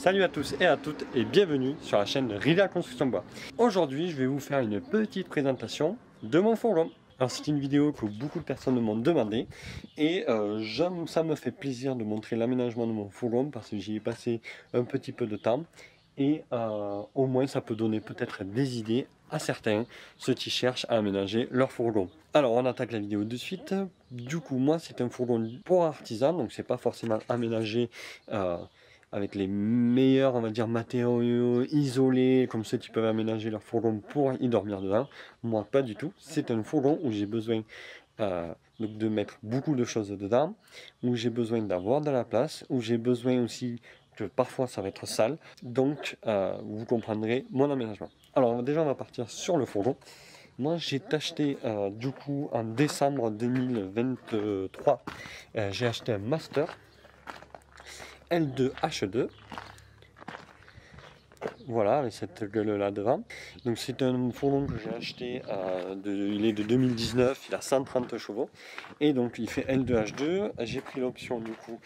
Salut à tous et à toutes et bienvenue sur la chaîne de Rida Construction Bois. Aujourd'hui je vais vous faire une petite présentation de mon fourgon. Alors c'est une vidéo que beaucoup de personnes m'ont demandé et ça me fait plaisir de montrer l'aménagement de mon fourgon parce que j'y ai passé un petit peu de temps et au moins ça peut donner peut-être des idées à certains, ceux qui cherchent à aménager leur fourgon. Alors on attaque la vidéo de suite. Du coup moi c'est un fourgon pour artisan, donc c'est pas forcément aménagé avec les meilleurs, on va dire, matériaux isolés, comme ceux qui peuvent aménager leur fourgon pour y dormir dedans. Moi, pas du tout. C'est un fourgon où j'ai besoin donc de mettre beaucoup de choses dedans, où j'ai besoin d'avoir de la place, où j'ai besoin aussi que parfois ça va être sale. Donc, vous comprendrez mon aménagement. Alors, déjà, on va partir sur le fourgon. Moi, j'ai acheté, du coup, en décembre 2023, j'ai acheté un Master L2H2, voilà, avec cette gueule là devant. Donc c'est un fourgon que j'ai acheté, il est de 2019, il a 130 chevaux et donc il fait L2H2. J'ai pris l'option du coup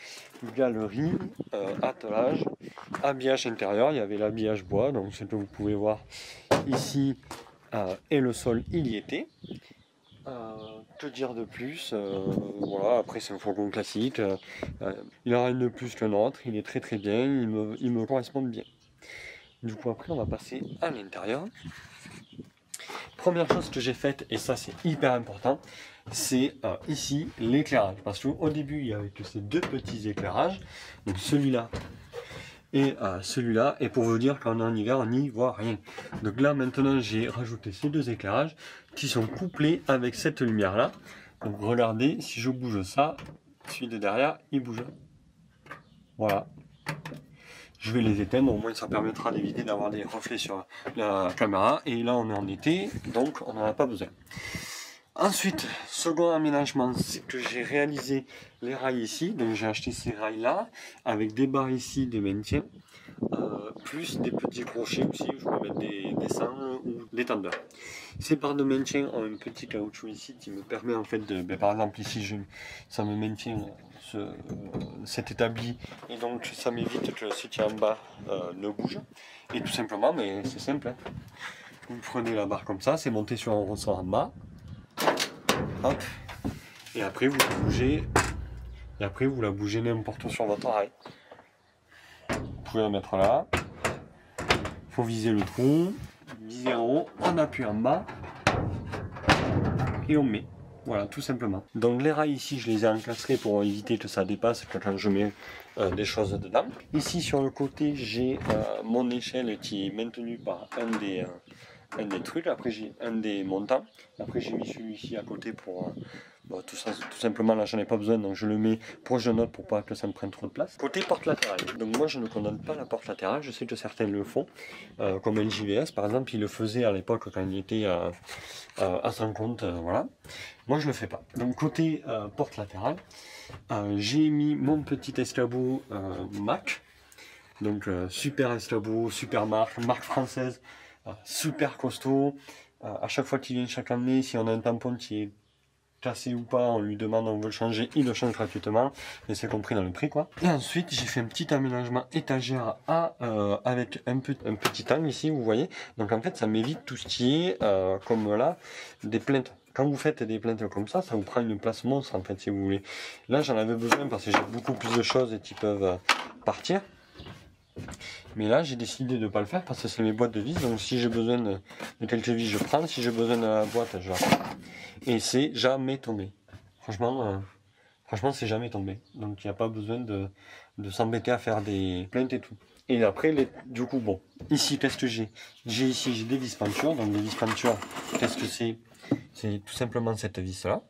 galerie, attelage, habillage intérieur. Il y avait l'habillage bois, donc c'est que vous pouvez voir ici, et le sol il y était. Que dire de plus, voilà, après c'est un fourgon classique, il a rien de plus qu'un autre, il est très bien, il me correspond bien. Du coup après on va passer à l'intérieur. Première chose que j'ai faite, et ça c'est hyper important, c'est ici l'éclairage, parce qu'au début il y avait que ces deux petits éclairages, donc celui-là et celui-là, et pour vous dire qu'en hiver on n'y voit rien. Donc là maintenant j'ai rajouté ces deux éclairages qui sont couplés avec cette lumière là. Donc regardez, si je bouge ça, celui de derrière il bouge. Voilà. Je vais les éteindre, au moins ça permettra d'éviter d'avoir des reflets sur la caméra. Et là on est en été, donc on n'en a pas besoin. Ensuite, second aménagement, c'est que j'ai réalisé les rails ici. Donc j'ai acheté ces rails là, avec des barres ici de maintien, plus des petits crochets aussi, où je peux mettre des sangles ou des tendeurs. Ces barres de maintien ont un petit caoutchouc ici qui me permet en fait de, par exemple ici, ça me maintient cet établi, et donc ça m'évite que ce qui est en bas ne bouge. Et tout simplement, mais c'est simple, hein. Vous prenez la barre comme ça, c'est monté sur un ressort en bas. Hop. Et après vous la bougez, n'importe où sur votre rail. Vous pouvez la mettre là. Il faut viser le trou, viser en haut, on appuie en bas et on met. Voilà, tout simplement. Donc les rails ici, je les ai encastrés pour éviter que ça dépasse quand je mets des choses dedans. Ici sur le côté, j'ai mon échelle qui est maintenue par un des trucs. Après j'ai un des montants. Après j'ai mis celui-ci à côté pour tout ça, tout simplement là j'en ai pas besoin, donc je le mets pour que je note pour pas que ça me prenne trop de place. Côté porte latérale, donc moi je ne condamne pas la porte latérale, je sais que certains le font, comme LJVS par exemple, il le faisait à l'époque quand il était à son compte, voilà. Moi je le fais pas. Donc côté porte latérale, j'ai mis mon petit escabeau Mac, donc super escabeau, super marque française, super costaud. À chaque fois qu'il vient chaque année, si on a un tampon qui est cassé ou pas, on lui demande, on veut le changer, il le change gratuitement, et c'est compris dans le prix quoi. Et ensuite j'ai fait un petit aménagement étagère avec un petit angle ici, vous voyez. Donc en fait ça m'évite tout ce qui est comme là des plaintes. Quand vous faites des plaintes comme ça vous prend une place monstre en fait si vous voulez. Là j'en avais besoin parce que j'ai beaucoup plus de choses qui peuvent partir. Mais là j'ai décidé de ne pas le faire parce que c'est mes boîtes de vis, donc si j'ai besoin de quelques vis je prends, si j'ai besoin de la boîte je la prends. Et c'est jamais tombé. Franchement c'est jamais tombé. Donc il n'y a pas besoin de s'embêter à faire des plaintes et tout. Et après, du coup, bon, ici qu'est-ce que j'ai? J'ai des vis pentures. Donc les vis pentures, qu'est-ce que c'est? C'est tout simplement cette vis là,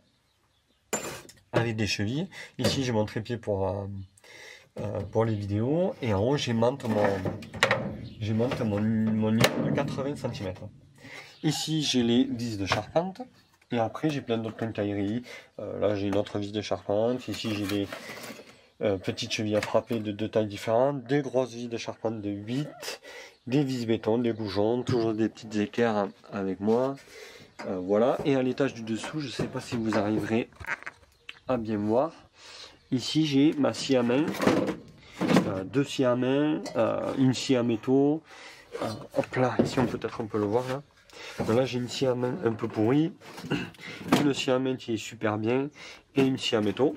avec des chevilles. Ici j'ai mon trépied pour les vidéos, et en haut j'aimante mon niveau de 80 cm. Ici j'ai les vis de charpente, et après j'ai plein d'autres quincailleries. Là j'ai une autre vis de charpente, ici j'ai des petites chevilles à frapper de deux tailles différentes, des grosses vis de charpente de 8, des vis béton, des goujons, toujours des petites équerres avec moi. Voilà, et à l'étage du dessous, je ne sais pas si vous arriverez à bien voir. Ici j'ai ma scie à main deux scies à main, une scie à métaux. Hop là, ici peut-être on peut le voir là. Donc là j'ai une scie à main un peu pourrie, une scie à main qui est super bien et une scie à métaux.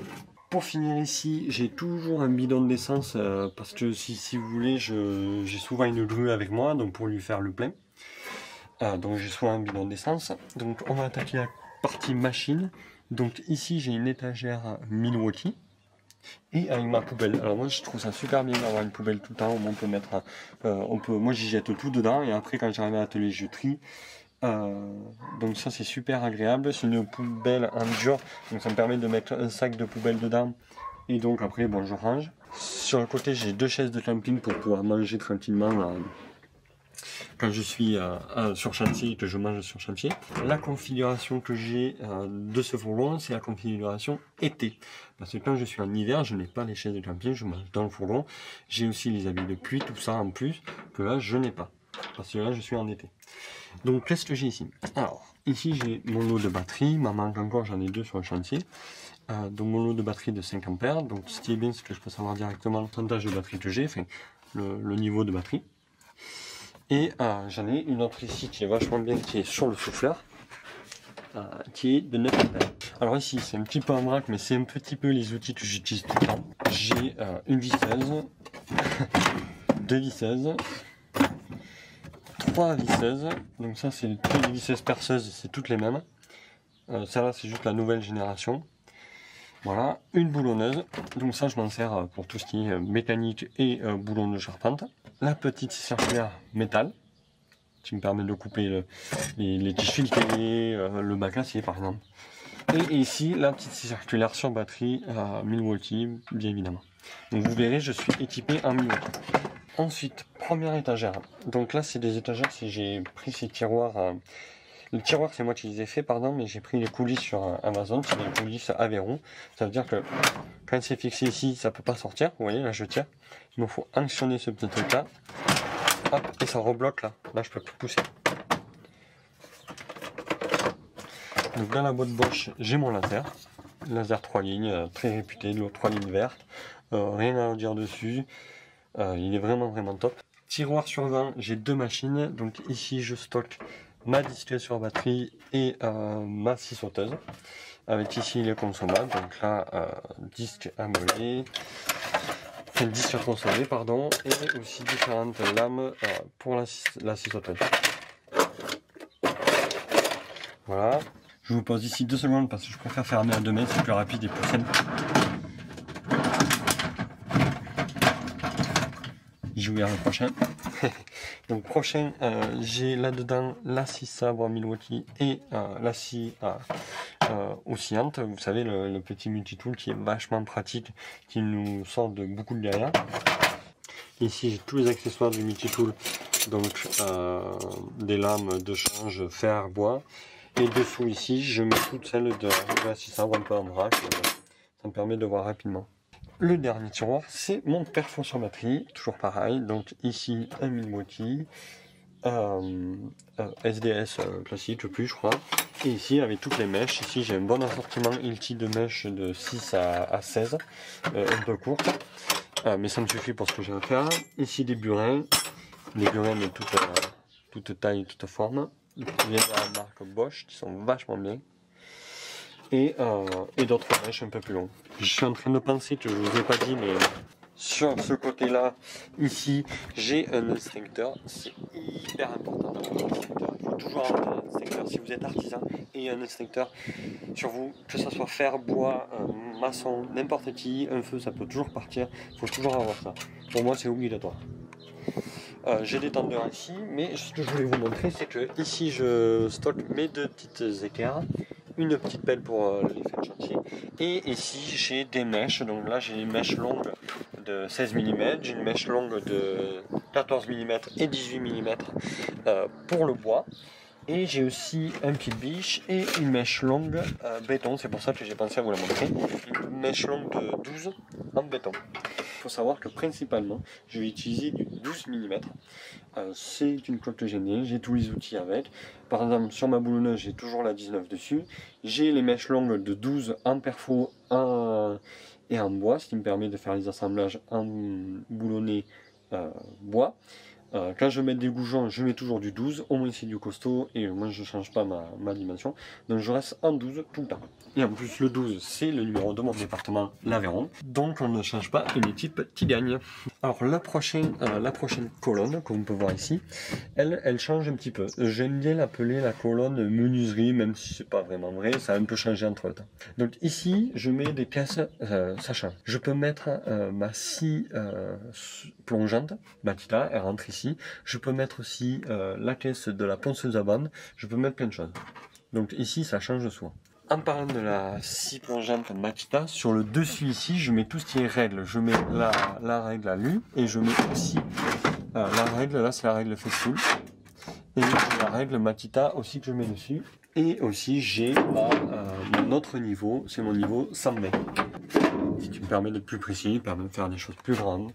Pour finir ici, j'ai toujours un bidon d'essence parce que si vous voulez, j'ai souvent une grue avec moi, donc pour lui faire le plein. Donc j'ai souvent un bidon d'essence. Donc on va attaquer la partie machine. Donc ici j'ai une étagère Milwaukee et avec ma poubelle. Alors moi je trouve ça super bien d'avoir une poubelle tout le temps où on peut mettre, moi j'y jette tout dedans et après quand j'arrive à l'atelier je trie. Donc ça c'est super agréable, c'est une poubelle en dur, donc ça me permet de mettre un sac de poubelle dedans et donc après bon je range. Sur le côté j'ai deux chaises de camping pour pouvoir manger tranquillement quand je suis sur chantier et que je mange sur chantier. La configuration que j'ai de ce fourgon, c'est la configuration été. Parce que quand je suis en hiver, je n'ai pas les chaises de camping, je mange dans le fourgon. J'ai aussi les habits de pluie, tout ça en plus, que là je n'ai pas. Parce que là je suis en été. Donc qu'est-ce que j'ai ici? Alors, ici j'ai mon lot de batterie, m'en manque encore, j'en ai deux sur le chantier. Donc mon lot de batterie de 5 ampères. Donc ce qui est bien, c'est que je peux savoir directement le pourcentage de batterie que j'ai, enfin le niveau de batterie. Et j'en ai une autre ici qui est vachement bien, qui est sur le souffleur, qui est de 9 ampères. Alors ici, c'est un petit peu en vrac, mais c'est un petit peu les outils que j'utilise tout le temps. J'ai une visseuse, deux visseuses, trois visseuses. Donc ça, c'est les visseuses perceuses, c'est toutes les mêmes. Celle-là, c'est juste la nouvelle génération. Voilà, une boulonneuse. Donc ça, je m'en sers pour tout ce qui est mécanique et boulon de charpente. La petite scie circulaire métal, qui me permet de couper les tiges filetées, le bac acier par exemple. Et ici, la petite scie circulaire sur batterie Milwaukee, bien évidemment. Donc vous verrez, je suis équipé en Milwaukee. Ensuite, première étagère. Donc là, c'est des étagères, j'ai pris ces tiroirs. Le tiroir, c'est moi qui les ai fait, pardon, mais j'ai pris les coulisses sur Amazon, c'est des coulisses à verrou. Ça veut dire que quand c'est fixé ici, ça ne peut pas sortir. Vous voyez, là je tiens. Il me faut actionner ce petit truc là. Hop, et ça rebloque là. Là, je peux plus pousser. Donc dans la boîte Bosch, j'ai mon laser. Laser 3 lignes, très réputé, de 3 lignes vertes. Rien à dire dessus. Il est vraiment top. Tiroir sur 20, j'ai deux machines. Donc ici, je stocke ma disquette sur batterie et ma scie sauteuse. Avec ici les consommables. Donc là, disque à moller. Disque à consommer, pardon. Et aussi différentes lames pour la scie sauteuse. Voilà. Je vous pose ici 2 secondes parce que je préfère fermer à 2 mètres, c'est plus rapide et plus simple. J'ai ouvert le prochain. Donc prochain, j'ai là-dedans la scie sabre Milwaukee et la scie oscillante. Vous savez, le petit multitool qui est vachement pratique, qui nous sort de beaucoup de galères. Ici, j'ai tous les accessoires du multitool, donc des lames de change, fer, bois. Et dessous ici, je mets toutes celles de la scie sabre un peu en vrac. Ça me permet de voir rapidement. Le dernier tiroir, c'est mon perfo sur batterie, toujours pareil. Donc ici, un Milwaukee, SDS classique, plus je crois. Et ici, avec toutes les mèches, ici j'ai un bon assortiment Hilti de mèches de 6 à 16, un peu courtes. Mais ça me suffit pour ce que j'ai à faire. Ici des burins de toute taille, toute forme. Ils viennent de la marque Bosch, qui sont vachement bien. Et d'autres mèches un peu plus longues. Je suis en train de penser que je ne vous ai pas dit, mais sur ce côté-là, ici, j'ai un extincteur. C'est hyper important d'avoir un extincteur. Il faut toujours avoir un extincteur. Si vous êtes artisan et un extincteur sur vous, que ce soit fer, bois, maçon, n'importe qui, un feu, ça peut toujours partir. Il faut toujours avoir ça. Pour moi, c'est obligatoire. J'ai des tendeurs ici, mais ce que je voulais vous montrer, c'est que ici, je stocke mes deux petites équerres. Une petite pelle pour les fins de chantier. Et ici j'ai des mèches, donc là j'ai une mèche longue de 16 mm, j'ai une mèche longue de 14 mm et 18 mm pour le bois. Et j'ai aussi un pied de biche et une mèche longue béton, c'est pour ça que j'ai pensé à vous la montrer. Une mèche longue de 12 en béton. Il faut savoir que principalement je vais utiliser du 12 mm. C'est une coque que j'aime bien, j'ai tous les outils avec. Par exemple sur ma boulonneuse j'ai toujours la 19 dessus. J'ai les mèches longues de 12 en perfo et en bois, ce qui me permet de faire les assemblages en boulonné bois. Quand je mets des goujons, je mets toujours du 12, au moins c'est du costaud, et moi je ne change pas ma dimension, donc je reste en 12 tout le temps. Et en plus le 12 c'est le numéro de mon département, l'Aveyron, donc on ne change pas une équipe qui gagne. Alors la prochaine colonne, comme on peut voir ici, elle change un petit peu. J'aime bien l'appeler la colonne menuiserie, même si c'est pas vraiment vrai, ça a un peu changé entre le temps. Donc ici je mets des pièces, ça change. Je peux mettre ma scie plongeante, Makita, elle rentre ici. Je peux mettre aussi la caisse de la ponceuse à bande, je peux mettre plein de choses. Donc ici ça change souvent. En parlant de la scie plongeante Makita, sur le dessus ici, je mets tout ce qui est règle. Je mets la règle à lu et je mets aussi la règle, là c'est la règle Festool. Et la règle Makita aussi que je mets dessus. Et aussi j'ai mon autre niveau, c'est mon niveau 120. Ce qui me permet d'être plus précis, me permet de faire des choses plus grandes.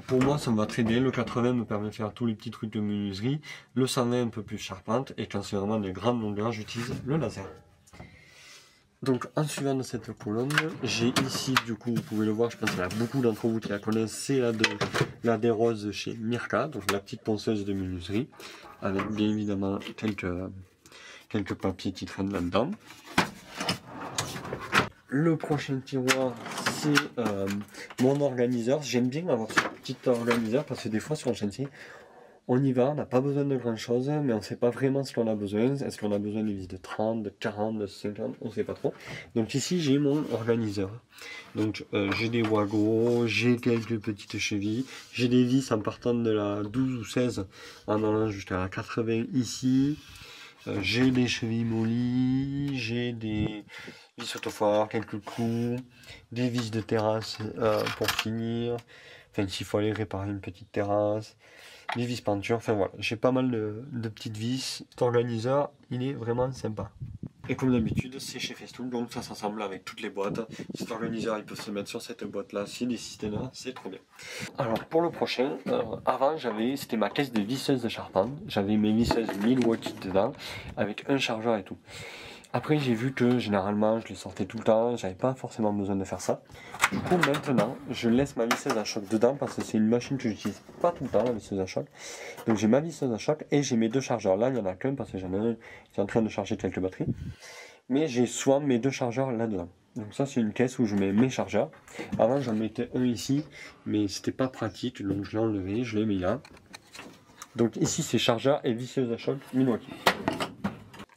Pour moi ça me va très bien, le 80 me permet de faire tous les petits trucs de menuiserie, le 120 un peu plus charpente, et quand c'est vraiment des grandes longueurs, j'utilise le laser. Donc en suivant de cette colonne, j'ai ici, du coup vous pouvez le voir, je pense qu'il y a beaucoup d'entre vous qui la connaissent, c'est la des roses chez Mirka, donc la petite ponceuse de menuiserie, avec bien évidemment quelques papiers qui traînent là-dedans. Le prochain tiroir, c'est mon organiseur. J'aime bien avoir ce petit organiseur parce que des fois sur le chantier, on y va, on n'a pas besoin de grand chose, mais on ne sait pas vraiment ce qu'on a besoin. Est-ce qu'on a besoin de vis de 30, de 40, de 50, on ne sait pas trop. Donc ici j'ai mon organiseur. Donc j'ai des wagos, j'ai quelques petites chevilles, j'ai des vis en partant de la 12 ou 16 en allant jusqu'à la 80 ici. J'ai des chevilles mollies, j'ai des vis autofoires, quelques clous, des vis de terrasse pour finir, enfin s'il faut aller réparer une petite terrasse, des vis peinture, enfin voilà, j'ai pas mal de petites vis. Cet organiseur, il est vraiment sympa. Et comme d'habitude, c'est chez Festool, donc ça s'assemble avec toutes les boîtes. Cet organiseur, il peut se mettre sur cette boîte-là, s'il est système là, c'est trop bien. Alors pour le prochain, avant c'était ma caisse de visseuse de charpente, j'avais mes visseuses Milwaukee dedans, avec un chargeur et tout. Après j'ai vu que généralement je les sortais tout le temps, j'avais pas forcément besoin de faire ça. Du coup maintenant je laisse ma visseuse à choc dedans parce que c'est une machine que j'utilise pas tout le temps, la visseuse à choc. Donc j'ai ma visseuse à choc et j'ai mes deux chargeurs. Là il n'y en a qu'un parce que j'en ai un qui est en train de charger quelques batteries. Mais j'ai souvent mes deux chargeurs là-dedans. Donc ça c'est une caisse où je mets mes chargeurs. Avant j'en mettais un ici mais c'était pas pratique donc je l'ai enlevé, je l'ai mis là. Donc ici c'est chargeur et visseuse à choc Milwaukee.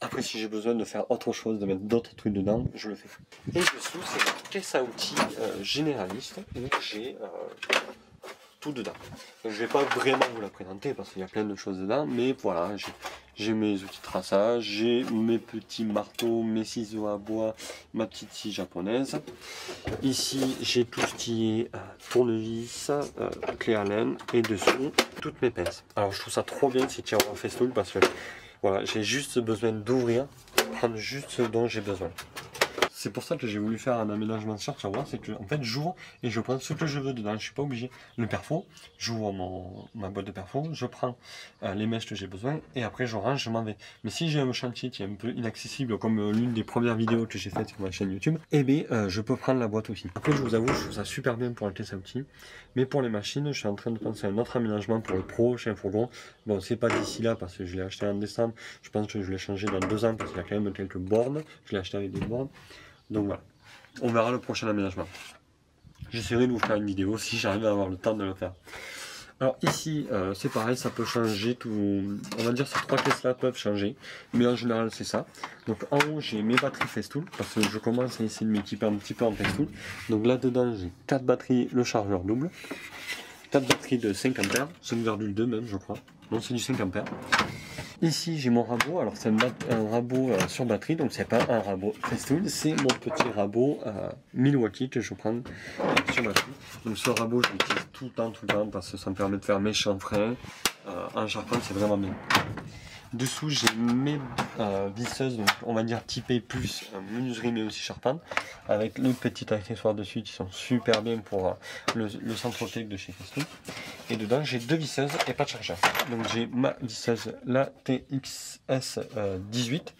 Après, si j'ai besoin de faire autre chose, de mettre d'autres trucs dedans, je le fais. Et dessous, c'est la caisse à outils généraliste où j'ai tout dedans. Donc, je ne vais pas vraiment vous la présenter parce qu'il y a plein de choses dedans, mais voilà, j'ai mes outils de traçage, j'ai mes petits marteaux, mes ciseaux à bois, ma petite scie japonaise. Ici, j'ai tout ce qui est tournevis, clé à laine et dessous, toutes mes pinces. Alors, je trouve ça trop bien ces tiroirs Festool parce que voilà, j'ai juste besoin d'ouvrir, prendre juste ce dont j'ai besoin. C'est pour ça que j'ai voulu faire un aménagement de chaque tiroir, c'est que en fait j'ouvre et je prends ce que je veux dedans. Je suis pas obligé. Le perfo, j'ouvre ma boîte de perfo, je prends les mèches que j'ai besoin et après je range, je m'en vais. Mais si j'ai un chantier qui est un peu inaccessible, comme l'une des premières vidéos que j'ai faites sur ma chaîne YouTube, eh bien je peux prendre la boîte aussi. Après je vous avoue, je trouve ça super bien pour la caisse à outils. Mais pour les machines, je suis en train de penser à un autre aménagement pour le prochain fourgon. Bon, c'est pas d'ici là parce que je l'ai acheté en décembre. Je pense que je l'ai changé dans 2 ans parce qu'il y a quand même quelques bornes. Je l'ai acheté avec des bornes. Donc voilà, on verra le prochain aménagement. J'essaierai de vous faire une vidéo si j'arrive à avoir le temps de le faire. Alors ici, c'est pareil, ça peut changer tout. On va dire ces 3 caisses-là peuvent changer, mais en général c'est ça. Donc en haut j'ai mes batteries Festool parce que je commence à essayer de m'équiper un petit peu en Festool. Donc là-dedans j'ai 4 batteries, le chargeur double, 4 batteries de 5 ampères, 5,2 même je crois. Non, c'est du 5 ampères. Ici j'ai mon rabot, alors c'est un rabot sur batterie, donc c'est pas un rabot Festool, c'est mon petit rabot Milwaukee que je prends sur batterie. Donc ce rabot je l'utilise tout le temps parce que ça me permet de faire mes chanfreins en charpente, c'est vraiment bien. Dessous j'ai mes visseuses, donc on va dire typées plus menuiserie mais aussi charpente, avec le petit accessoire dessus qui sont super bien pour le centre-tech de chez Festool. Et dedans j'ai 2 visseuses et pas de chargeur. Donc j'ai ma visseuse, la TXS 18,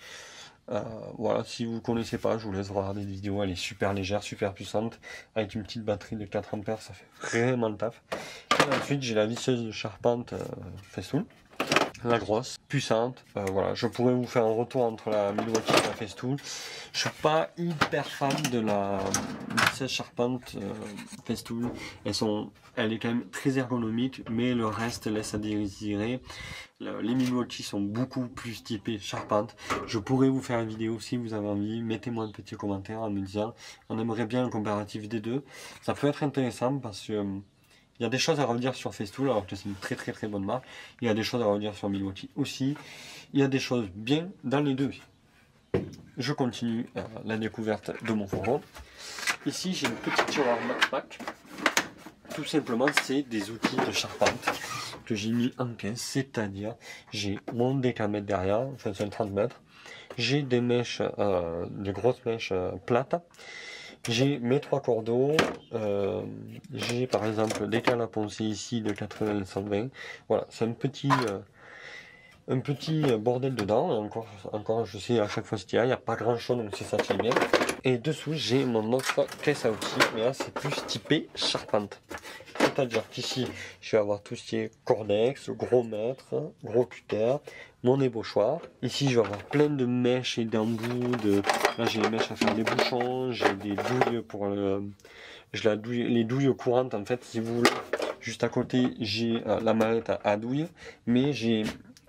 Voilà, si vous ne connaissez pas, je vous laisse regarder des vidéos. Elle est super légère, super puissante. Avec une petite batterie de 4 ampères, ça fait vraiment le taf. Et ensuite, j'ai la visseuse de charpente Festool. La grosse, puissante. Voilà, je pourrais vous faire un retour entre la Milwaukee et la Festool. Je suis pas hyper fan de la visseuse charpente Festool. Elle est quand même très ergonomique, mais le reste laisse à désirer. Les Milwaukee sont beaucoup plus typés charpente. Je pourrais vous faire une vidéo si vous avez envie. Mettez-moi un petit commentaire en me disant on aimerait bien un comparatif des deux. Ça peut être intéressant parce que il y a des choses à redire sur Festool, alors que c'est une très bonne marque. Il y a des choses à redire sur Milwaukee aussi. Il y a des choses bien dans les deux. Je continue la découverte de mon fourgon. Ici, j'ai une petite tiroir Mac. Tout simplement, c'est des outils de charpente que j'ai mis en caisse, c'est-à-dire j'ai mon décamètre derrière, enfin c'est un 30 mètres. J'ai des mèches, des grosses mèches plates. J'ai mes 3 cordeaux, j'ai par exemple des cannes à poncer ici de 80-120. Voilà, c'est un petit bordel dedans. Encore, je sais à chaque fois ce qu'il y a pas grand chose, donc c'est ça qui est bien. Et dessous, j'ai mon autre caisse à outils, mais là c'est plus typé charpente. C'est-à-dire qu'ici, je vais avoir tout ce qui est cordex, gros mètre, gros cutter, mon ébauchoir. Ici, je vais avoir plein de mèches et d'embouts. Là, j'ai les mèches à faire des bouchons, j'ai des douilles pour les douilles courantes, en fait, si vous voulez. Juste à côté, j'ai la mallette à douille, mais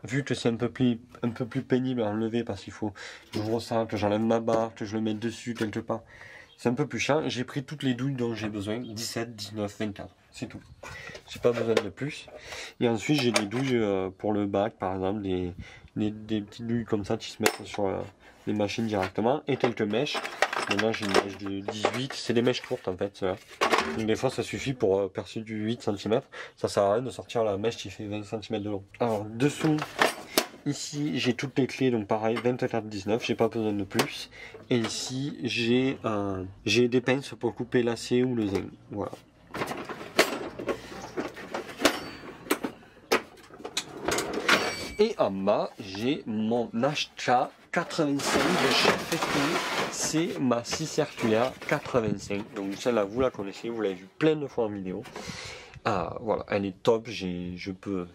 vu que c'est un peu plus pénible à enlever parce qu'il faut que je ressente, que j'enlève ma barre, que je le mette dessus quelque part. C'est un peu plus chiant. J'ai pris toutes les douilles dont j'ai besoin, 17, 19, 24. C'est tout. J'ai pas besoin de plus. Et ensuite, j'ai des douilles pour le bac, par exemple, des petites douilles comme ça qui se mettent sur les machines directement. Et quelques mèches. Maintenant, j'ai une mèche de 18. C'est des mèches courtes en fait. Donc, des fois, ça suffit pour percer du 8 cm. Ça sert à rien de sortir la mèche qui fait 20 cm de long. Alors, dessous. Ici, j'ai toutes les clés, donc pareil, 24-19, j'ai pas besoin de plus. Et ici, j'ai des pinces pour couper l'acier ou le zinc. Voilà. Et en bas, j'ai mon HK 85 de chez Festool. C'est ma scie circulaire 85. Donc celle-là, vous la connaissez, vous l'avez vue plein de fois en vidéo. Ah, voilà, elle est top, je peux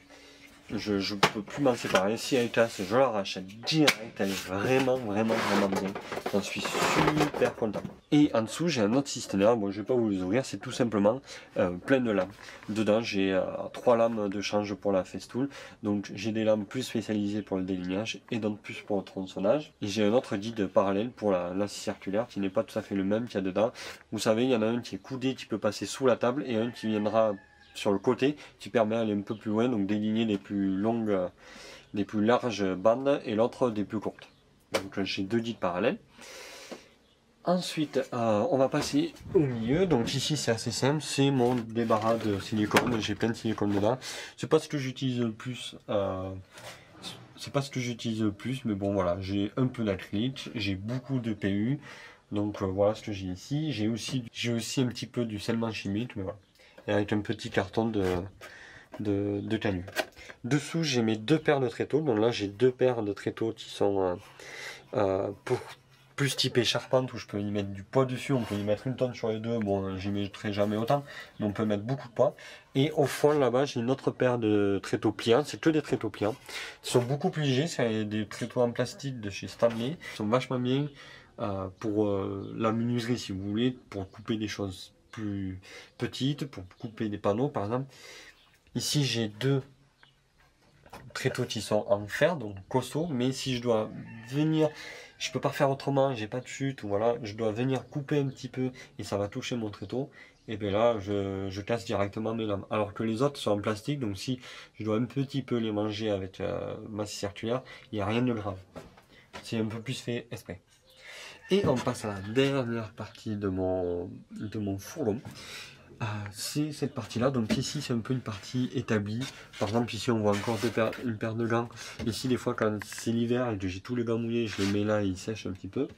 plus m'en séparer. Si elle casse, je la rachète direct. Elle est vraiment bien. J'en suis super content. Et en dessous, j'ai un autre système. Bon, je vais pas vous les ouvrir. C'est tout simplement plein de lames. Dedans, j'ai 3 lames de change pour la Festool. Donc, j'ai des lames plus spécialisées pour le délignage et d'autres plus pour le tronçonnage. Et j'ai un autre guide parallèle pour la scie circulaire qui n'est pas tout à fait le même qu'il y a dedans. Vous savez, il y en a un qui est coudé, qui peut passer sous la table et un qui viendra sur le côté qui permet d'aller un peu plus loin, donc déligner les plus longues, les plus larges bandes et l'autre des plus courtes. Donc j'ai 2 guides parallèles. Ensuite on va passer au milieu. Donc ici c'est assez simple, c'est mon débarras de silicone. J'ai plein de silicone dedans. C'est pas ce que j'utilise le plus. Mais bon voilà, j'ai un peu d'acrylique, j'ai beaucoup de PU. Donc voilà ce que j'ai ici. J'ai aussi un petit peu du scellement chimique, mais voilà. Et avec un petit carton de canut. Dessous, j'ai mes 2 paires de tréteaux. Donc là, j'ai 2 paires de tréteaux qui sont pour plus typé charpente, où je peux y mettre du poids dessus. On peut y mettre 1 tonne sur les deux. Bon, j'y mettrai jamais autant, mais on peut mettre beaucoup de poids. Et au fond, là-bas, j'ai une autre paire de tréteaux pliants. C'est que des tréteaux pliants. Ils sont beaucoup plus légers. C'est des tréteaux en plastique de chez Stanley. Ils sont vachement bien pour la menuiserie, si vous voulez, pour couper des choses plus petites, pour couper des panneaux par exemple. Ici j'ai 2 tréteaux qui sont en fer, donc costauds, mais si je dois venir, je peux pas faire autrement, j'ai pas de chute, ou voilà, je dois venir couper un petit peu et ça va toucher mon tréteau, et bien là je casse directement mes lames. Alors que les autres sont en plastique, donc si je dois un petit peu les manger avec ma scie circulaire, il n'y a rien de grave. C'est un peu plus fait exprès. Et on passe à la dernière partie de mon fourgon. C'est cette partie-là. Donc ici, c'est un peu une partie établie. Par exemple, ici, on voit encore une paire de gants. Ici, des fois, quand c'est l'hiver et que j'ai tous les gants mouillés, je les mets là et ils sèchent un petit peu.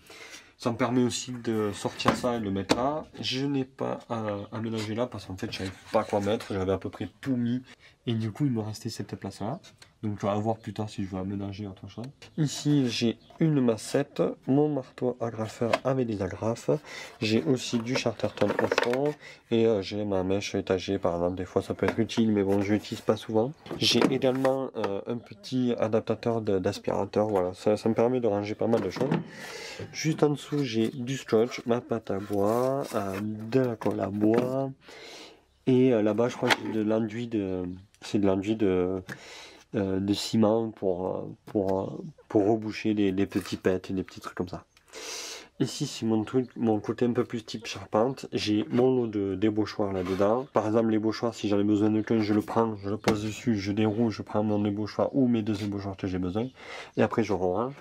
Ça me permet aussi de sortir ça et de le mettre là. Je n'ai pas à aménager là parce qu'en fait, je savais pas quoi mettre. J'avais à peu près tout mis. Et du coup, il me restait cette place-là. Donc tu vas voir plus tard si je veux aménager autre chose. Ici j'ai une massette, mon marteau agrafeur avec des agrafes. J'ai aussi du Charterton au fond. Et j'ai ma mèche étagée par exemple, des fois ça peut être utile mais bon je l'utilise pas souvent. J'ai également un petit adaptateur d'aspirateur, voilà, ça me permet de ranger pas mal de choses. Juste en dessous j'ai du scotch, ma pâte à bois, de la colle à bois. Et là-bas je crois que c'est de l'enduit de ciment pour reboucher des petits pets et des petits trucs comme ça. Ici c'est mon côté un peu plus type charpente. J'ai mon lot de débauchoirs là-dedans. Par exemple l'ébauchoir, si j'en ai besoin de qu'un, je le prends, je le pose dessus, je déroule, je prends mon ébauchoir ou mes 2 ébauchoirs que j'ai besoin. Et après je range.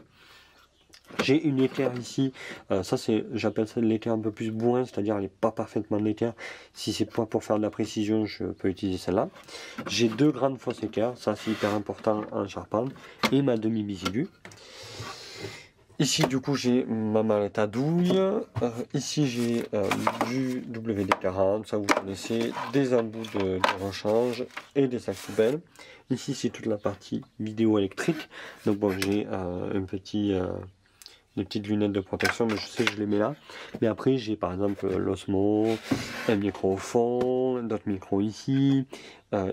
J'ai une équerre ici, ça c'est, j'appelle ça de l'équerre un peu plus bourrin, c'est-à-dire elle n'est pas parfaitement de l'équerre. Si c'est pas pour faire de la précision, je peux utiliser celle-là. J'ai 2 grandes fausses équerres, ça c'est hyper important en charpente, et ma demi-bisidue. Ici du coup j'ai ma mallette à douille, ici j'ai du WD-40, ça vous connaissez, des embouts de rechange et des sacs poubelles. Ici c'est toute la partie vidéo électrique, donc bon j'ai des petites lunettes de protection, mais je sais que je les mets là. Mais après, j'ai par exemple l'Osmo, un micro au fond, d'autres micros ici.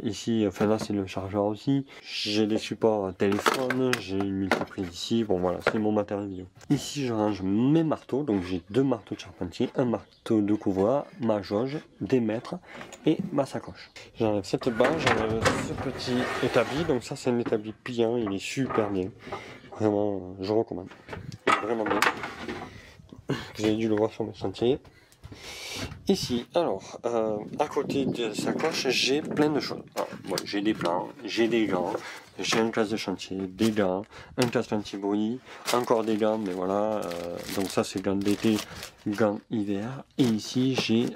Ici, enfin là, c'est le chargeur aussi. J'ai des supports téléphone, j'ai une multiprise ici. Bon, voilà, c'est mon matériel vidéo. Ici, je range mes marteaux. Donc, j'ai 2 marteaux de charpentier, un marteau de couvreur, ma jauge, des mètres et ma sacoche. J'enlève cette barre, j'enlève ce petit établi. Donc, ça, c'est un établi pliant, il est super bien. Vraiment, je recommande. Vraiment bien. Vous avez dû le voir sur mes chantiers. Ici, alors, à côté de sacoche, j'ai plein de choses. Bon, j'ai des plans, j'ai des gants, j'ai une classe de chantier, des gants, un casque anti-bruit, encore des gants, mais voilà. Donc ça, c'est gants d'été, gants hiver. Et ici, j'ai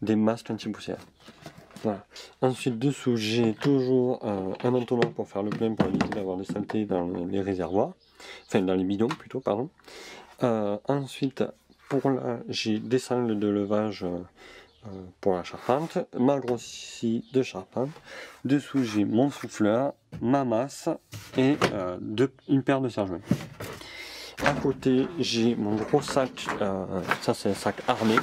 des masques anti-poussière. Voilà. Ensuite, dessous, j'ai toujours un entonnoir pour faire le plein pour éviter d'avoir des saletés dans les réservoirs. Enfin, dans les bidons plutôt, pardon. Ensuite, j'ai des sangles de levage pour la charpente, ma grosse scie de charpente. Dessous, j'ai mon souffleur, ma masse et une paire de serre-joints. À côté, j'ai mon gros sac, ça c'est un sac armé.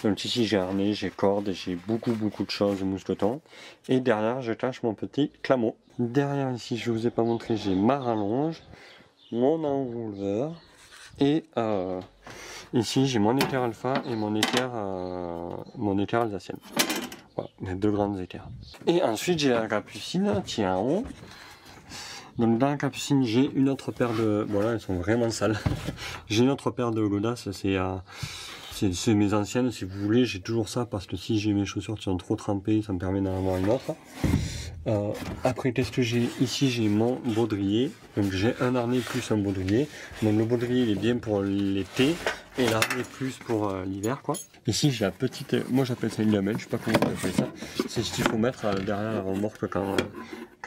Donc ici j'ai harnais, j'ai cordes, j'ai beaucoup de choses, mousquetons. Et derrière je cache mon petit clameau. Derrière ici je vous ai pas montré, j'ai ma rallonge, mon enrouleur. Et ici j'ai mon équerre alpha et mon équerre alsacienne. Voilà, les 2 grandes équerres. Et ensuite j'ai la capucine qui est en haut. Donc dans la capucine j'ai une autre paire de... Bon là elles sont vraiment sales. J'ai une autre paire de godasses, c'est mes anciennes, si vous voulez, j'ai toujours ça parce que si j'ai mes chaussures qui sont trop trempées, ça me permet d'en avoir une autre. Après, qu'est-ce que j'ai? Ici, j'ai mon baudrier. Donc, j'ai un harnais plus un baudrier. Donc, le baudrier, il est bien pour l'été et l'harnais plus pour l'hiver, quoi. Ici, j'ai la petite, moi j'appelle ça une lamelle, je sais pas comment vous appelez ça. C'est ce qu'il faut mettre derrière la remorque quand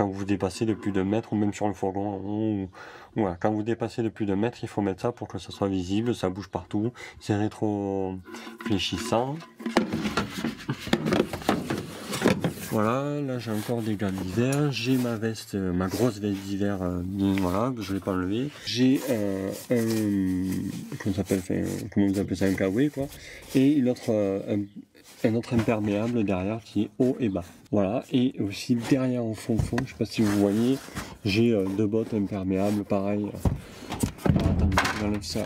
vous dépassez de plus de mètre ou même sur le fourgon. Voilà, quand vous dépassez de plus de mètre, il faut mettre ça pour que ça soit visible, ça bouge partout, c'est rétro-fléchissant. Voilà, là j'ai encore des gants d'hiver, j'ai ma veste, ma grosse veste d'hiver, voilà, je ne l'ai pas enlevée. J'ai comment vous appelez ça, un kawaii quoi, et un autre imperméable derrière qui est haut et bas. Voilà, et aussi derrière en fond, je ne sais pas si vous voyez, j'ai 2 bottes imperméables, pareil. Attendez, j'enlève ça,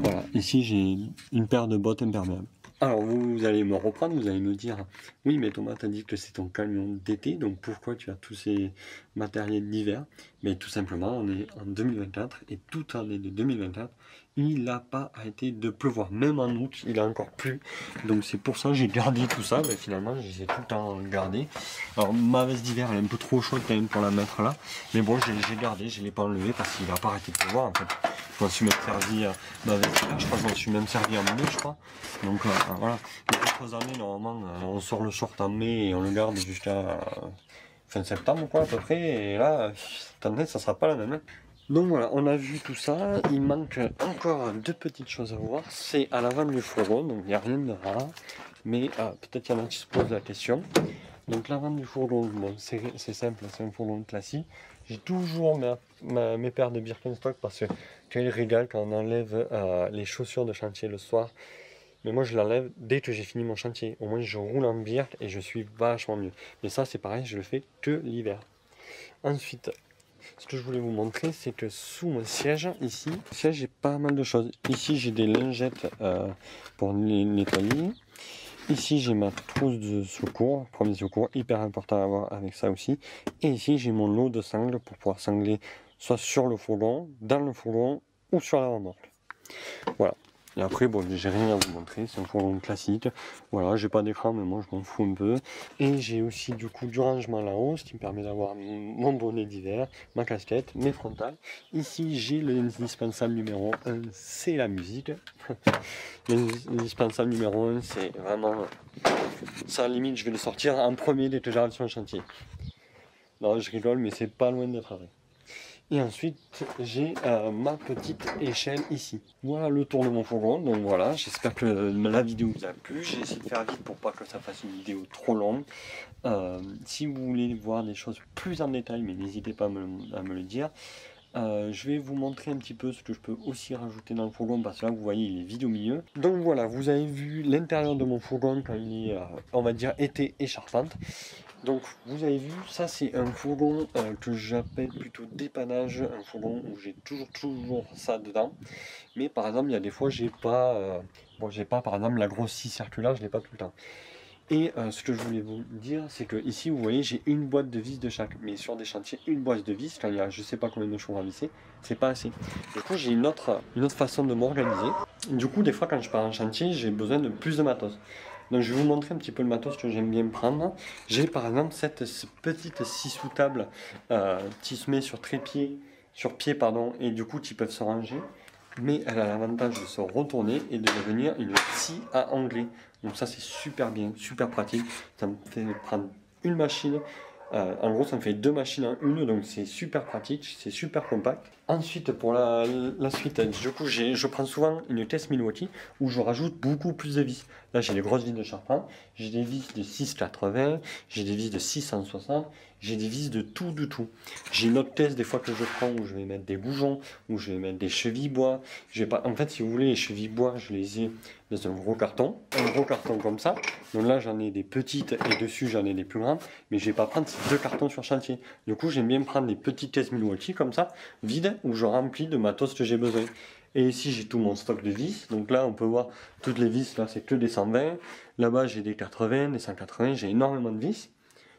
voilà, ici j'ai une paire de bottes imperméables. Alors vous allez me reprendre, vous allez me dire, oui mais Thomas t'as dit que c'est ton camion d'été, donc pourquoi tu as tous ces matériels d'hiver? Mais tout simplement on est en 2024 et toute l'année de 2024, il n'a pas arrêté de pleuvoir, même en août il a encore plu, donc c'est pour ça que j'ai gardé tout ça, mais finalement je les ai tout le temps gardés. Alors ma veste d'hiver elle est un peu trop chaude quand même pour la mettre là, mais bon j'ai gardé, je ne l'ai pas enlevé parce qu'il n'a pas arrêté de pleuvoir en fait. Je m'en suis même servi ma veste d'hiver, je crois que je m'en suis même servi en mai je crois. Donc voilà, les autres années normalement on sort le short en mai et on le garde jusqu'à fin septembre quoi à peu près, et là cette année ça sera pas la même. Donc voilà, on a vu tout ça, il manque encore 2 petites choses à voir, c'est à l'avant du fourgon, donc il n'y a rien de rare, mais peut-être qu'il y en a qui se posent la question. Donc l'avant du fourgon, bon, c'est simple, c'est un fourgon classique. J'ai toujours mes paires de Birkenstock parce que quel régal quand on enlève les chaussures de chantier le soir. Mais moi je l'enlève dès que j'ai fini mon chantier. Au moins je roule en Birk et je suis vachement mieux. Mais ça c'est pareil, je le fais que l'hiver. Ensuite, ce que je voulais vous montrer, c'est que sous mon siège, ici, j'ai pas mal de choses. Ici j'ai des lingettes pour les nettoyer. Ici j'ai ma trousse de secours, premier secours, hyper important à avoir avec ça aussi. Et ici j'ai mon lot de sangles pour pouvoir sangler soit sur le fourgon, dans le fourgon ou sur la remorque. Voilà. Et après, bon, j'ai rien à vous montrer, c'est un fourgon classique. Voilà, j'ai pas d'écran, mais moi je m'en fous un peu. Et j'ai aussi du coup du rangement là-haut, ce qui me permet d'avoir mon bonnet d'hiver, ma casquette, mes frontales. Ici, j'ai l'indispensable numéro 1, c'est la musique. L'indispensable numéro 1, c'est vraiment... Ça, limite, je vais le sortir en premier dès que j'arrive sur le chantier. Non, je rigole, mais c'est pas loin d'être vrai. Et ensuite, j'ai ma petite échelle ici. Voilà le tour de mon fourgon. Donc voilà, j'espère que la vidéo vous a plu. J'ai essayé de faire vite pour pas que ça fasse une vidéo trop longue. Si vous voulez voir des choses plus en détail, mais n'hésitez pas à me le dire. Je vais vous montrer un petit peu ce que je peux aussi rajouter dans le fourgon parce que là vous voyez il est vide au milieu. Donc voilà, vous avez vu l'intérieur de mon fourgon quand il est on va dire été et charpente. Donc vous avez vu, ça c'est un fourgon que j'appelle plutôt dépannage, un fourgon où j'ai toujours ça dedans. Mais par exemple il y a des fois j'ai pas par exemple la grosse scie circulaire, je l'ai pas tout le temps. Et ce que je voulais vous dire, c'est que ici vous voyez j'ai une boîte de vis de chaque. Mais sur des chantiers, une boîte de vis, quand il y a je sais pas combien de chevaux à visser, c'est pas assez. Du coup j'ai une autre façon de m'organiser. Du coup des fois quand je pars en chantier, j'ai besoin de plus de matos. Donc je vais vous montrer un petit peu le matos que j'aime bien prendre. J'ai par exemple cette petite scie sous table qui se met sur trépied, sur pied pardon, et du coup qui peuvent se ranger. Mais elle a l'avantage de se retourner et de devenir une scie à onglet. Donc ça c'est super bien, super pratique. Ça me fait prendre une machine. En gros ça me fait deux machines en une, donc c'est super pratique, c'est super compact. Ensuite pour la suite, du coup je prends souvent une Test Milwaukee où je rajoute beaucoup plus de vis. Là j'ai les grosses vis de charpente, j'ai des vis de 680, j'ai des vis de 660, j'ai des vis de tout. J'ai une autre test des fois que je prends où je vais mettre des boujons, où je vais mettre des chevilles bois. En fait si vous voulez les chevilles bois je les ai dans un gros carton comme ça. Donc là j'en ai des petites et dessus j'en ai des plus grandes, mais je vais pas prendre ces deux cartons sur chantier. Du coup j'aime bien prendre des petites Test Milwaukee comme ça, vides, où je remplis de matos que j'ai besoin. Et ici j'ai tout mon stock de vis, donc là on peut voir toutes les vis, là c'est que des 120, là-bas j'ai des 80, des 180, j'ai énormément de vis,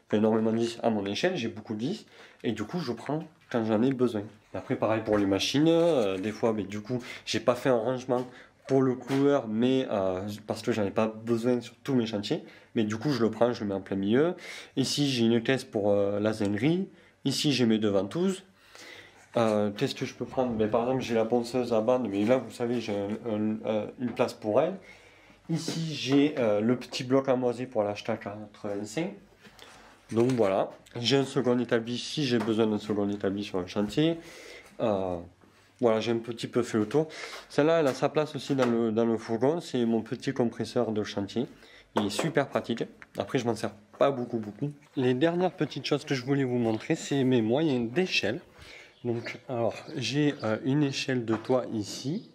enfin énormément de vis à mon échelle, j'ai beaucoup de vis, et du coup je prends quand j'en ai besoin. Et après pareil pour les machines, des fois mais du coup j'ai pas fait un rangement pour le couleur, mais parce que j'en ai pas besoin sur tous mes chantiers, mais du coup je le prends, je le mets en plein milieu. Ici j'ai une caisse pour la zinguerie, ici j'ai mes deux ventouses. Qu'est-ce que je peux prendre? Ben, par exemple, j'ai la ponceuse à bande, mais là, vous savez, j'ai une place pour elle. Ici, j'ai le petit bloc à moisi pour l'acheter à 85. Donc voilà. J'ai un second établi si j'ai besoin d'un second établi sur un chantier. Voilà, j'ai un petit peu fait le tour. Celle-là, elle a sa place aussi dans le fourgon. C'est mon petit compresseur de chantier. Il est super pratique. Après, je m'en sers pas beaucoup. Les dernières petites choses que je voulais vous montrer, c'est mes moyens d'échelle. Donc, alors, j'ai une échelle de toit ici.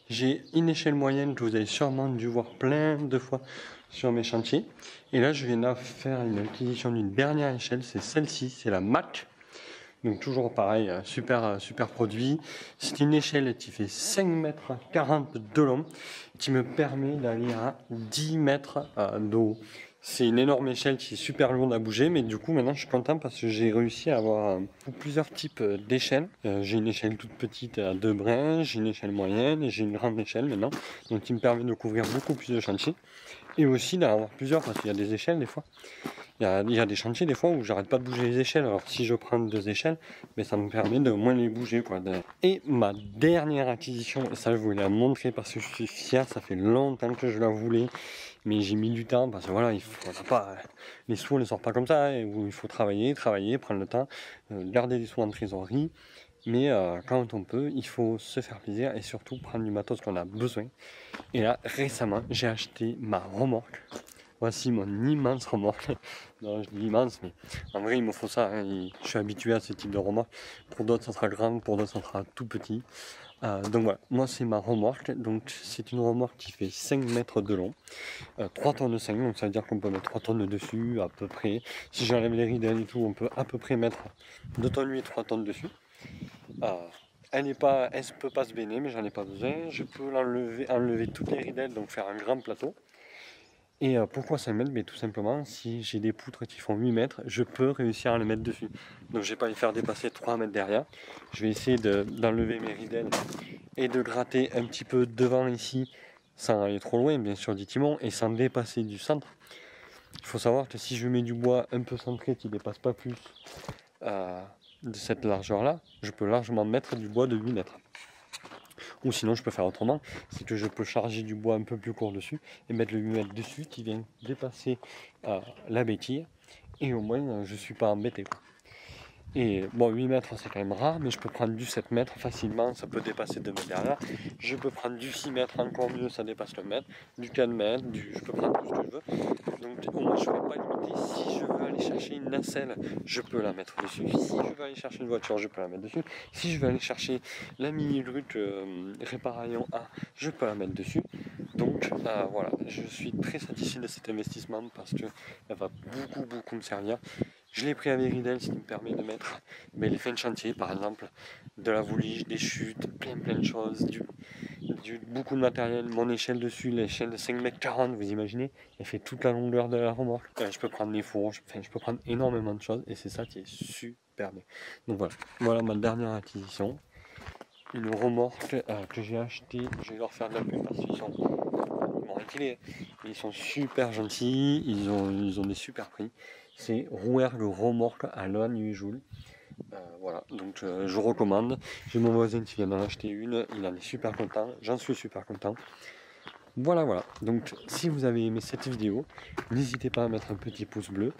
J'ai une échelle moyenne que vous avez sûrement dû voir plein de fois sur mes chantiers. Et là, je viens de faire une acquisition d'une dernière échelle. C'est celle-ci, c'est la MAC. Donc, toujours pareil, super produit. C'est une échelle qui fait 5,40 m de long, qui me permet d'aller à 10 mètres de haut. C'est une énorme échelle qui est super lourde à bouger, mais du coup maintenant je suis content parce que j'ai réussi à avoir plusieurs types d'échelles. J'ai une échelle toute petite à 2 brins, j'ai une échelle moyenne et j'ai une grande échelle maintenant, donc qui me permet de couvrir beaucoup plus de chantiers. Et aussi d'en avoir plusieurs parce qu'il y a des échelles des fois. Il y a des chantiers des fois où j'arrête pas de bouger les échelles. Alors si je prends 2 échelles, mais ça me permet de moins les bouger, quoi. Et ma dernière acquisition, et ça je voulais la montrer parce que je suis fier, ça fait longtemps que je la voulais, mais j'ai mis du temps parce que voilà, les sous on ne sort pas comme ça, hein, où il faut travailler, prendre le temps, garder des sous en trésorerie. Mais quand on peut, il faut se faire plaisir et surtout prendre du matos qu'on a besoin. Et là, récemment, j'ai acheté ma remorque. Voici mon immense remorque. Non, je dis immense, mais en vrai il me faut ça, hein. Je suis habitué à ce type de remorque. Pour d'autres ça sera grand, pour d'autres ça sera tout petit. Donc voilà, moi c'est ma remorque. Donc c'est une remorque qui fait 5 mètres de long, 3 tonnes 5, donc ça veut dire qu'on peut mettre 3 tonnes dessus à peu près. Si j'enlève les ridelles et tout, on peut à peu près mettre 2 tonnes 8, 3 tonnes dessus. Elle ne peut pas se baigner, mais j'en ai pas besoin. Je peux enlever toutes les ridelles, donc faire un grand plateau. Et pourquoi 5 mètres? Mais tout simplement, si j'ai des poutres qui font 8 mètres, je peux réussir à le mettre dessus. Donc je ne vais pas les faire dépasser 3 mètres derrière. Je vais essayer d'enlever mes ridelles et de gratter un petit peu devant ici, sans aller trop loin, bien sûr, du timon, et sans dépasser du centre. Il faut savoir que si je mets du bois un peu centré qui ne dépasse pas plus de cette largeur-là, je peux largement mettre du bois de 8 mètres. Ou sinon je peux faire autrement, c'est que je peux charger du bois un peu plus court dessus et mettre le 8 mètres dessus qui vient dépasser la béquille, et au moins je ne suis pas embêté, quoi. Et bon, 8 mètres c'est quand même rare, mais je peux prendre du 7 mètres facilement, ça peut dépasser 2 mètres derrière. Je peux prendre du 6 mètres, encore mieux, ça dépasse le mètre, du 4 mètres, je peux prendre tout ce que je veux. Donc au moins je ne vais pas limiter. Si je veux aller chercher une nacelle, je peux la mettre dessus. Si je veux aller chercher une voiture, je peux la mettre dessus. Si je veux aller chercher la mini-lutte Réparaillon A, je peux la mettre dessus. Donc voilà, je suis très satisfait de cet investissement parce qu'elle va beaucoup me servir. Je l'ai pris avec Ridel, ce qui me permet de mettre les fins de chantier, par exemple, de la voulige, des chutes, plein de choses, beaucoup de matériel, mon échelle dessus, l'échelle de 5,40 m, vous imaginez, elle fait toute la longueur de la remorque. Je peux prendre les fours, je peux prendre énormément de choses, et c'est ça qui est super bien. Donc voilà ma dernière acquisition. Une remorque que j'ai achetée, je vais leur faire de la pub parce qu'ils sont super gentils, ils ont des super prix. C'est Rouergue remorque à Loanne-Huijoul. Voilà, donc je recommande. J'ai mon voisin qui vient d'en acheter une, il en est super content, j'en suis super content. Voilà, donc si vous avez aimé cette vidéo, n'hésitez pas à mettre un petit pouce bleu,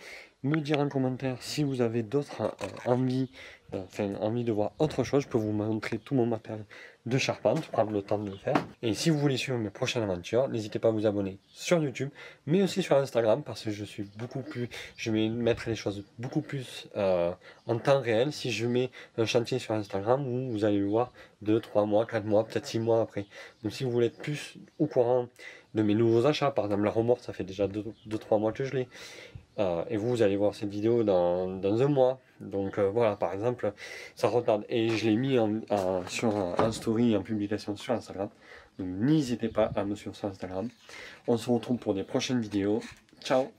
me dire en commentaire si vous avez d'autres envie de voir autre chose. Je peux vous montrer tout mon matériel de charpente, prendre le temps de le faire. Et si vous voulez suivre mes prochaines aventures, n'hésitez pas à vous abonner sur YouTube, mais aussi sur Instagram, parce que je vais mettre les choses beaucoup plus en temps réel. Si je mets un chantier sur Instagram, vous allez le voir 2, 3 mois, 4 mois, peut-être 6 mois après. Donc si vous voulez être plus au courant de mes nouveaux achats, par exemple la remorque, ça fait déjà 2-3 mois que je l'ai, et vous allez voir cette vidéo dans un mois. Donc voilà, par exemple, ça retarde. Et je l'ai mis sur un story, en publication sur Instagram. Donc n'hésitez pas à me suivre sur Instagram. On se retrouve pour des prochaines vidéos. Ciao!